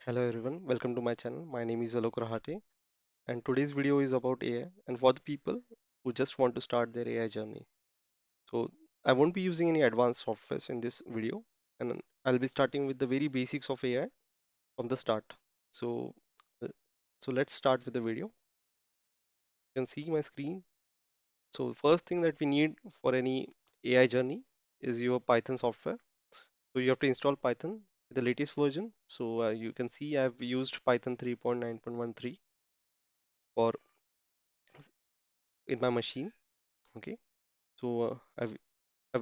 Hello everyone, welcome to my channel. My name is Alok Rahate and today's video is about AI and for the people who just want to start their AI journey. So I won't be using any advanced softwares in this video and I'll be starting with the very basics of AI from the start. So, uh, so let's start with the video. You can see my screen. So first thing that we need for any AI journey is your Python software. So you have to install Python, the latest version. So you can see I've used Python 3.9.13 for in my machine. Okay, so I've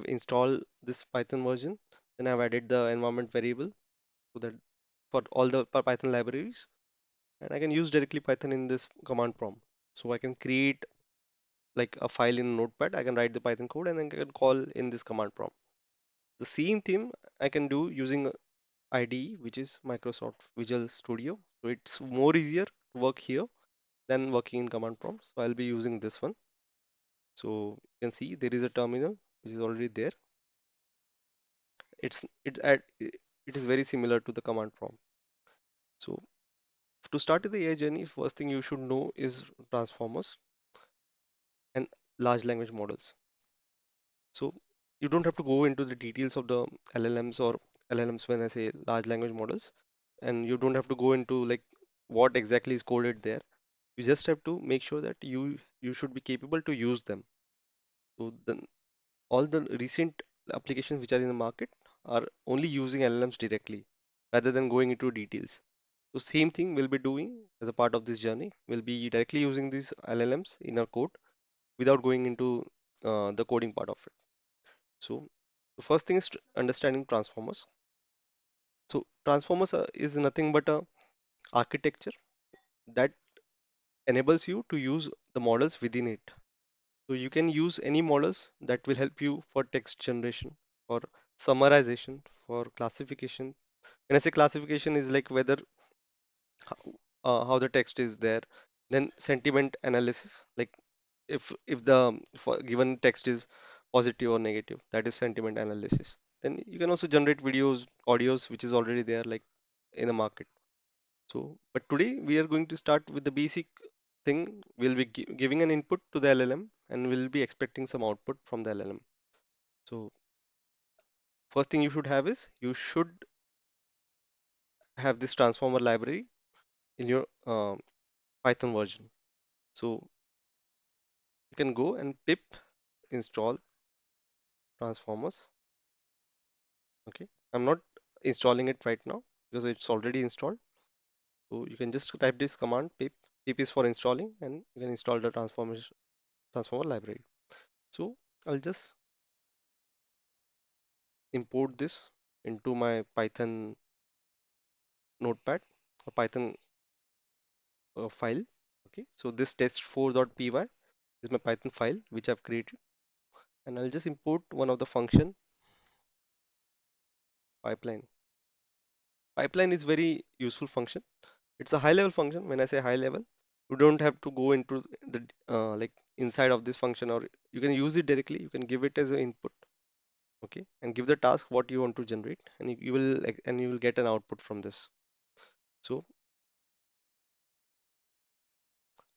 installed this Python version, then I've added the environment variable so that for all the Python libraries, and I can use directly Python in this command prompt. So I can create like a file in Notepad. I can write the Python code and then I can call in this command prompt. The same thing I can do using IDE, which is Microsoft Visual Studio. So it's more easier to work here than working in command prompt. So I'll be using this one. So you can see there is a terminal which is already there. It is very similar to the command prompt. So to start the AI journey, first thing you should know is transformers and large language models. So you don't have to go into the details of the LLMs or LLMs when I say large language models, and you don't have to go into like what exactly is coded there. You just have to make sure that you should be capable to use them. So then all the recent applications which are in the market are only using LLMs directly rather than going into details. So same thing we'll be doing as a part of this journey. We'll be directly using these LLMs in our code without going into the coding part of it. So the first thing is understanding transformers. So transformers is nothing but a architecture that enables you to use the models within it. So you can use any models that will help you for text generation, for summarization, for classification. When I say classification is like whether how the text is there, then sentiment analysis, like if the for given text is positive or negative, that is sentiment analysis. Then you can also generate videos, audios, which is already there like in the market. So but today we are going to start with the basic thing. We'll be giving an input to the LLM and we'll be expecting some output from the LLM. So first thing you should have is you should have this transformer library in your Python version. So you can go and pip install transformers. Okay, I'm not installing it right now because it's already installed. So you can just type this command pip. Pip is for installing, and you can install the transformer library. So I'll just import this into my Python notepad or Python file. Okay, so this test4.py is my Python file which I've created, and I'll just import one of the function pipeline. Pipeline is very useful function. It's a high level function. When I say high level, you don't have to go into the like inside of this function, or you can use it directly. You can give it as an input, okay, and give the task what you want to generate, and you will and you will get an output from this. So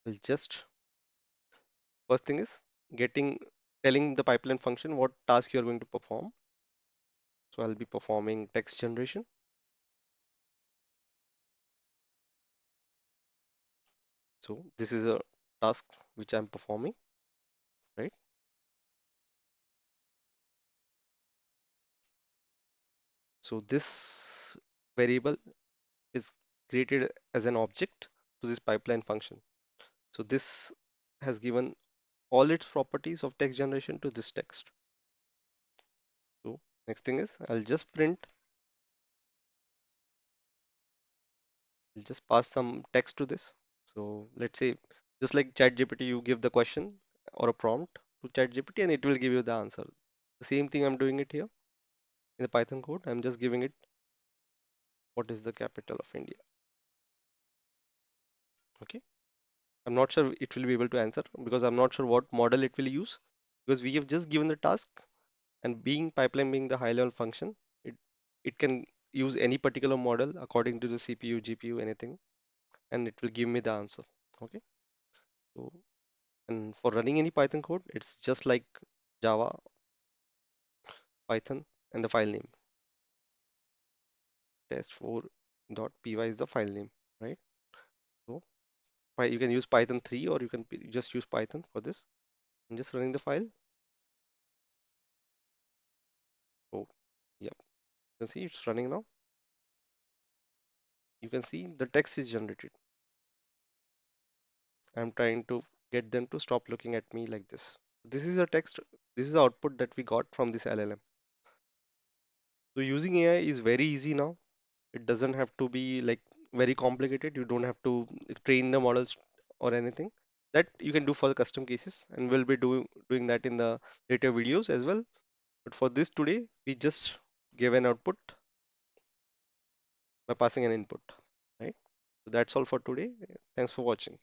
I'll just first thing is getting telling the pipeline function what task you are going to perform. So I'll be performing text generation. So this is a task which I'm performing, right? So this variable is created as an object to this pipeline function. So this has given all its properties of text generation to this text. So next thing is I'll just pass some text to this. So let's say just like ChatGPT, you give the question or a prompt to ChatGPT and it will give you the answer. The same thing I'm doing it here in the Python code. I'm just giving it what is the capital of India. Okay. I'm not sure it will be able to answer because I'm not sure what model it will use because we have just given the task and being pipeline being the high level function, it it can use any particular model according to the CPU, GPU, anything, and it will give me the answer. Okay. So, and for running any Python code, it's just like Java, Python, and the file name. Test4.py is the file name, right? So you can use Python 3 or you can just use Python for this. I'm just running the file. Oh, yep. You can see it's running now. You can see the text is generated. I'm trying to get them to stop looking at me like this. This is a text, this is the output that we got from this LLM. So using AI is very easy now. It doesn't have to be like very complicated. You don't have to train the models or anything. That you can do for the custom cases, and we'll be doing that in the later videos as well. But for this today, we just give an output by passing an input, right? So that's all for today. Thanks for watching.